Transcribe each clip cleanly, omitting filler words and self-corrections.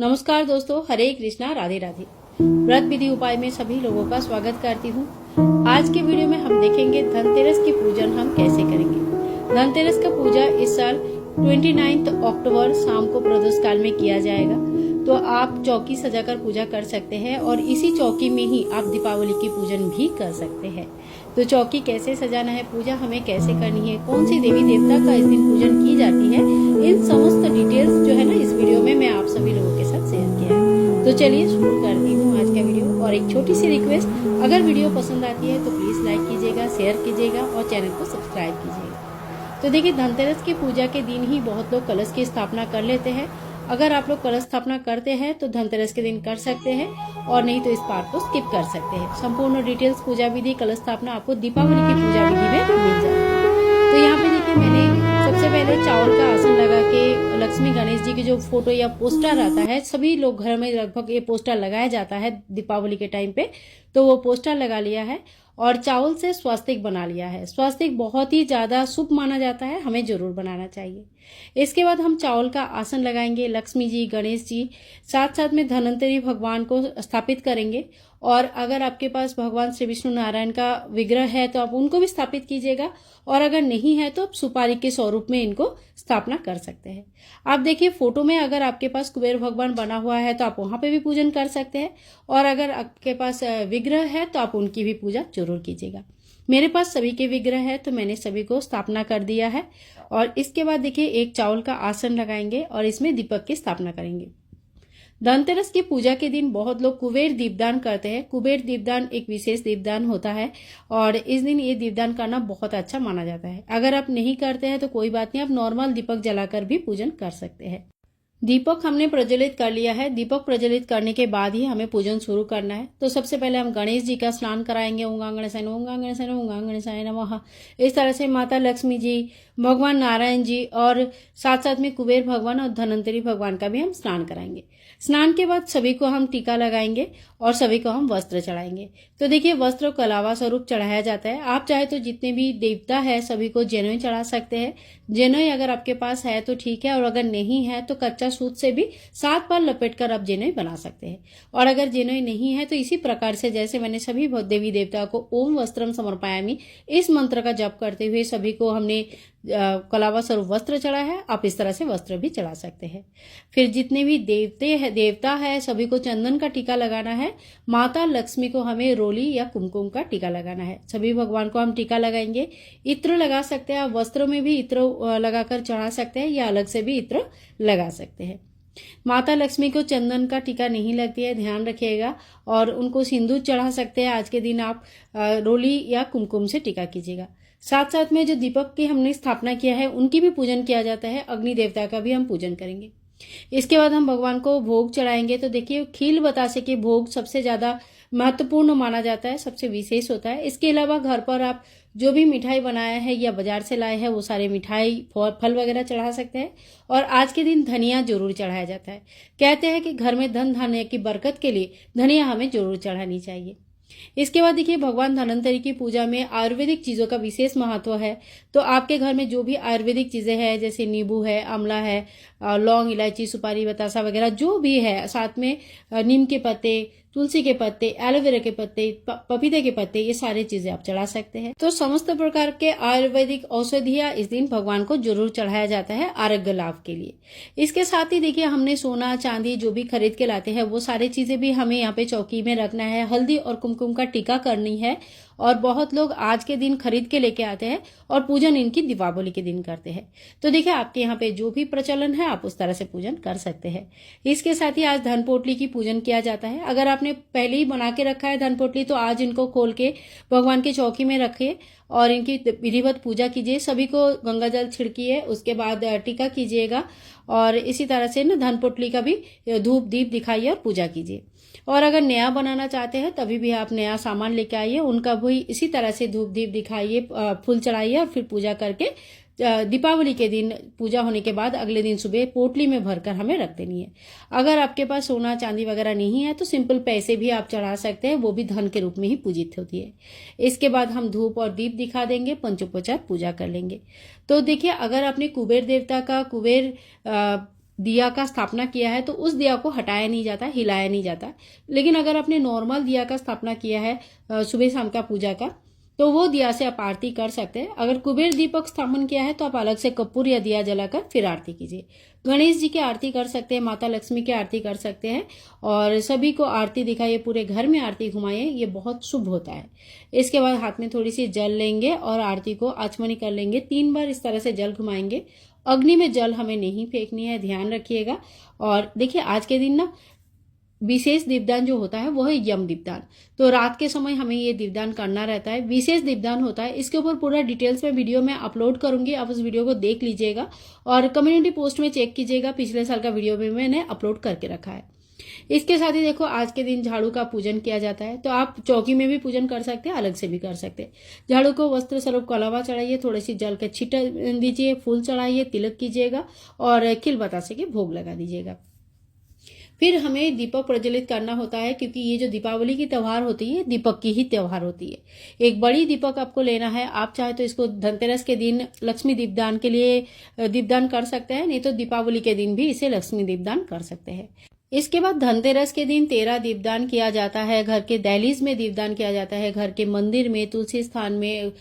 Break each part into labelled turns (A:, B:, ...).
A: नमस्कार दोस्तों, हरे कृष्णा, राधे राधे। व्रत विधि उपाय में सभी लोगों का स्वागत करती हूँ। आज के वीडियो में हम देखेंगे धनतेरस की पूजन हम कैसे करेंगे। धनतेरस का पूजा इस साल 29 अक्टूबर शाम को प्रदोष काल में किया जाएगा। तो आप चौकी सजाकर पूजा कर सकते हैं और इसी चौकी में ही आप दीपावली की पूजन भी कर सकते हैं। तो चौकी कैसे सजाना है, पूजा हमें कैसे करनी है, कौन सी देवी देवता का इस दिन पूजन की जाती है, इन समस्त डिटेल्स जो है ना इस वीडियो में मैं आप सभी लोगों के साथ शेयर किया है। तो चलिए शुरू करती हूँ आज का वीडियो। और एक छोटी सी रिक्वेस्ट, अगर वीडियो पसंद आती है तो प्लीज लाइक कीजिएगा, शेयर कीजिएगा और चैनल को सब्सक्राइब कीजिएगा। तो देखिए, धनतेरस की पूजा के दिन ही बहुत लोग कलश की स्थापना कर लेते हैं। अगर आप लोग कलश स्थापना करते हैं तो धनतेरस के दिन कर सकते हैं और नहीं तो इस पार्ट को स्किप कर सकते हैं। संपूर्ण डिटेल्स पूजा विधि, कलश स्थापना आपको दीपावली की पूजा विधि में मिल जाएगी। तो यहाँ पे देखिए, मैंने सबसे पहले चावल का आसन लगा के लक्ष्मी गणेश जी की जो फोटो या पोस्टर आता है, सभी लोग घर में लगभग ये पोस्टर लगाया जाता है दीपावली के टाइम पे, तो वो पोस्टर लगा लिया है और चावल से स्वास्तिक बना लिया है। स्वास्तिक बहुत ही ज्यादा शुभ माना जाता है, हमें जरूर बनाना चाहिए। इसके बाद हम चावल का आसन लगाएंगे, लक्ष्मी जी, गणेश जी, साथ साथ में धन्वंतरी भगवान को स्थापित करेंगे। और अगर आपके पास भगवान श्री विष्णु नारायण का विग्रह है तो आप उनको भी स्थापित कीजिएगा, और अगर नहीं है तो आप सुपारी के स्वरूप में इनको स्थापना कर सकते हैं। आप देखिए फोटो में अगर आपके पास कुबेर भगवान बना हुआ है तो आप वहां पे भी पूजन कर सकते हैं, और अगर आपके पास विग्रह है तो आप उनकी भी पूजा जरूर कीजिएगा। मेरे पास सभी के विग्रह है तो मैंने सभी को स्थापना कर दिया है। और इसके बाद देखिए, एक चावल का आसन लगाएंगे और इसमें दीपक की स्थापना करेंगे। धनतेरस की पूजा के दिन बहुत लोग कुबेर दीपदान करते हैं। कुबेर दीपदान एक विशेष दीपदान होता है और इस दिन ये दीपदान करना बहुत अच्छा माना जाता है। अगर आप नहीं करते हैं तो कोई बात नहीं, आप नॉर्मल दीपक जलाकर भी पूजन कर सकते हैं। दीपक हमने प्रज्वलित कर लिया है। दीपक प्रज्वलित करने के बाद ही हमें पूजन शुरू करना है। तो सबसे पहले हम गणेश जी का स्नान कराएंगे। ओम गणेशाय नमः, ओम गणेशाय नमः, ओम गणेशाय नमः। इस तरह से माता लक्ष्मी जी, भगवान नारायण जी और साथ साथ में कुबेर भगवान और धन्वंतरी भगवान का भी हम स्नान कराएंगे। स्नान के बाद सभी को हम टीका लगाएंगे और सभी को हम वस्त्र चढ़ाएंगे। तो देखिए, वस्त्र कलावा स्वरूप चढ़ाया जाता है। आप चाहे तो जितने भी देवता है सभी को जेनोई चढ़ा सकते हैं। जेनोई अगर आपके पास है तो ठीक है, और अगर नहीं है तो कच्चा सूत से भी 7 बार लपेट कर आप जेनोई बना सकते हैं। और अगर जेनोई नहीं है तो इसी प्रकार से जैसे मैंने सभी देवी देवता को ओम वस्त्रम समर्पयामि इस मंत्र का जप करते हुए सभी को हमने कलावा स्वरूप वस्त्र चढ़ा है, आप इस तरह से वस्त्र भी चढ़ा सकते हैं। फिर जितने भी देवता है सभी को चंदन का टीका लगाना है। माता लक्ष्मी को हमें रोली या कुमकुम का टीका लगाना है। सभी भगवान को हम टीका लगाएंगे। इत्र लगा सकते हैं, आप वस्त्रों में भी इत्र लगाकर चढ़ा सकते हैं या अलग से भी इत्र लगा सकते हैं। माता लक्ष्मी को चंदन का टीका नहीं लगती है, ध्यान रखिएगा। और उनको सिंदूर चढ़ा सकते हैं। आज के दिन आप रोली या कुमकुम से टीका कीजिएगा। साथ साथ में जो दीपक की हमने स्थापना किया है उनकी भी पूजन किया जाता है। अग्नि देवता का भी हम पूजन करेंगे। इसके बाद हम भगवान को भोग चढ़ाएंगे। तो देखिए, खील बतासे के भोग सबसे ज्यादा महत्वपूर्ण माना जाता है, सबसे विशेष होता है। इसके अलावा घर पर आप जो भी मिठाई बनाया है या बाजार से लाए हैं वो सारे मिठाई, फल वगैरह चढ़ा सकते हैं। और आज के दिन धनिया जरूर चढ़ाया जाता है। कहते हैं कि घर में धन धान्य की बरकत के लिए धनिया हमें जरूर चढ़ानी चाहिए। इसके बाद देखिए, भगवान धन्वंतरी की पूजा में आयुर्वेदिक चीजों का विशेष महत्व है। तो आपके घर में जो भी आयुर्वेदिक चीजें हैं, जैसे नींबू है, आंवला है, लौंग, इलायची, सुपारी, बतासा वगैरह जो भी है, साथ में नीम के पत्ते, तुलसी के पत्ते, एलोवेरा के पत्ते, पपीते के पत्ते, ये सारी चीजें आप चढ़ा सकते हैं। तो समस्त प्रकार के आयुर्वेदिक औषधियां इस दिन भगवान को जरूर चढ़ाया जाता है आरोग्य लाभ के लिए। इसके साथ ही देखिए, हमने सोना चांदी जो भी खरीद के लाते हैं वो सारी चीजें भी हमें यहाँ पे चौकी में रखना है। हल्दी और कुमकुम का टीका करनी है। और बहुत लोग आज के दिन खरीद के लेके आते हैं और पूजन इनकी दीपावली के दिन करते हैं। तो देखिए, आपके यहाँ पे जो भी प्रचलन है आप उस तरह से पूजन कर सकते हैं। इसके साथ ही आज धन पोटली की पूजन किया जाता है। अगर आपने पहले ही बना के रखा है धन पोटली तो आज इनको खोल के भगवान की चौकी में रखिए और इनकी विधिवत पूजा कीजिए। सभी को गंगा जल छिड़किए, उसके बाद टीका कीजिएगा और इसी तरह से ना धन पोटली का भी धूप दीप दिखाइए और पूजा कीजिए। और अगर नया बनाना चाहते हैं तभी भी आप नया सामान लेके आइए, उनका भी इसी तरह से धूप दीप दिखाइए, फूल चढ़ाइए और फिर पूजा करके दीपावली के दिन पूजा होने के बाद अगले दिन सुबह पोटली में भरकर हमें रख देनी है। अगर आपके पास सोना चांदी वगैरह नहीं है तो सिंपल पैसे भी आप चढ़ा सकते हैं, वो भी धन के रूप में ही पूजित होती है। इसके बाद हम धूप और दीप दिखा देंगे, पंचोपचार पूजा कर लेंगे। तो देखिए, अगर आपने कुबेर देवता का कुबेर दिया का स्थापना किया है तो उस दिया को हटाया नहीं जाता, हिलाया नहीं जाता। लेकिन अगर आपने नॉर्मल दिया का स्थापना किया है सुबह शाम का पूजा का, तो वो दिया से आप आरती कर सकते हैं। अगर कुबेर दीपक स्थापन किया है तो आप अलग से कपूर या दिया जलाकर फिर आरती कीजिए। गणेश जी की आरती कर सकते हैं, माता लक्ष्मी की आरती कर सकते हैं और सभी को आरती दिखाइए, पूरे घर में आरती घुमाइए, ये बहुत शुभ होता है। इसके बाद हाथ में थोड़ी सी जल लेंगे और आरती को आचमनी कर लेंगे। 3 बार इस तरह से जल घुमाएंगे। अग्नि में जल हमें नहीं फेंकनी है, ध्यान रखिएगा। और देखिए आज के दिन ना विशेष दीपदान जो होता है वो है यम दीपदान। तो रात के समय हमें ये दीपदान करना रहता है, विशेष दीपदान होता है। इसके ऊपर पूरा डिटेल्स में वीडियो में अपलोड करूंगी, आप उस वीडियो को देख लीजिएगा और कम्युनिटी पोस्ट में चेक कीजिएगा, पिछले साल का वीडियो भी मैंने अपलोड करके रखा है। इसके साथ ही देखो आज के दिन झाड़ू का पूजन किया जाता है, तो आप चौकी में भी पूजन कर सकते हैं, अलग से भी कर सकते हैं। झाड़ू को वस्त्र स्वरूप कलावा चढ़ाइए, थोड़ी सी जल के छींटा दीजिए, फूल चढ़ाइए, तिलक कीजिएगा और खिल बतासे के भोग लगा दीजिएगा। फिर हमें दीपक प्रज्वलित करना होता है, क्योंकि ये जो दीपावली की त्योहार होती है दीपक की ही त्योहार होती है। एक बड़ी दीपक आपको लेना है, आप चाहे तो इसको धनतेरस के दिन लक्ष्मी दीपदान के लिए दीपदान कर सकते हैं, नहीं तो दीपावली के दिन भी इसे लक्ष्मी दीपदान कर सकते हैं। इसके बाद धनतेरस के दिन 13 दीपदान किया जाता है। घर के दहलीज में दीपदान किया जाता है, घर के मंदिर में, तुलसी स्थान में,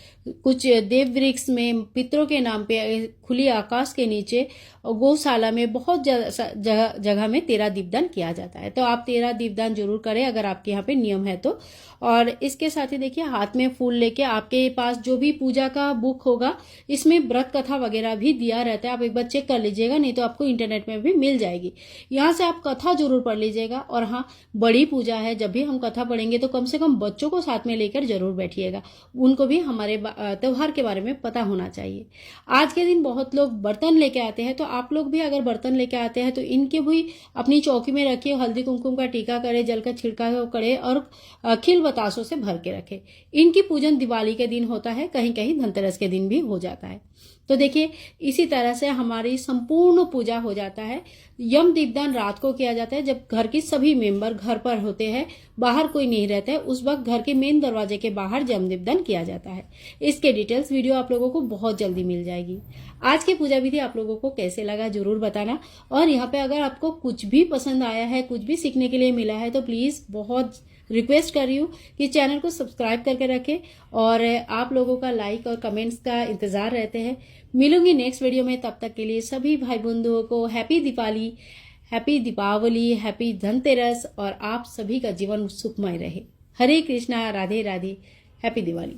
A: कुछ देव वृक्ष में, पितरों के नाम पे, खुली आकाश के नीचे, गौशाला में, बहुत जगह में 13 दीपदान किया जाता है। तो आप 13 दीपदान जरूर करें अगर आपके यहाँ पे नियम है तो। और इसके साथ ही देखिए हाथ में फूल लेके, आपके पास जो भी पूजा का बुक होगा इसमें व्रत कथा वगैरह भी दिया रहता है, आप एक बार चेक कर लीजिएगा, नहीं तो आपको इंटरनेट में भी मिल जाएगी। यहाँ से आप कथा जरूर पढ़ लीजिएगा। और हाँ, बड़ी पूजा है, जब भी हम कथा पढ़ेंगे तो कम से कम बच्चों को साथ में लेकर जरूर बैठिएगा, उनको भी हमारे त्योहार के बारे में पता होना चाहिए। आज के दिन बहुत लोग बर्तन लेके आते हैं, तो आप लोग भी अगर बर्तन लेके आते हैं तो इनके भी अपनी चौकी में रखिए, हल्दी कुमकुम का टीका करे, जल का छिड़काव करे और खिल बतासों से भर के रखे। इनकी पूजन दिवाली के दिन होता है, कहीं कहीं धनतेरस के दिन भी हो जाता है। तो देखिए इसी तरह से हमारी संपूर्ण पूजा हो जाता है। यम दीपदान रात को किया जाता है, जब घर के सभी मेंबर घर पर होते हैं, बाहर कोई नहीं रहता है, उस वक्त घर के मेन दरवाजे के बाहर यम दीपदान किया जाता है। इसके डिटेल्स वीडियो आप लोगों को बहुत जल्दी मिल जाएगी। आज की पूजा विधि आप लोगों को कैसे लगा जरूर बताना। और यहाँ पे अगर आपको कुछ भी पसंद आया है, कुछ भी सीखने के लिए मिला है, तो प्लीज बहुत रिक्वेस्ट कर रही हूँ कि चैनल को सब्सक्राइब करके रखें और आप लोगों का लाइक और कमेंट्स का इंतजार रहते हैं। मिलूंगी नेक्स्ट वीडियो में, तब तक के लिए सभी भाई बंधुओं को हैप्पी दीपावली, हैप्पी धनतेरस और आप सभी का जीवन सुखमय रहे। हरे कृष्णा, राधे राधे, हैप्पी दिवाली।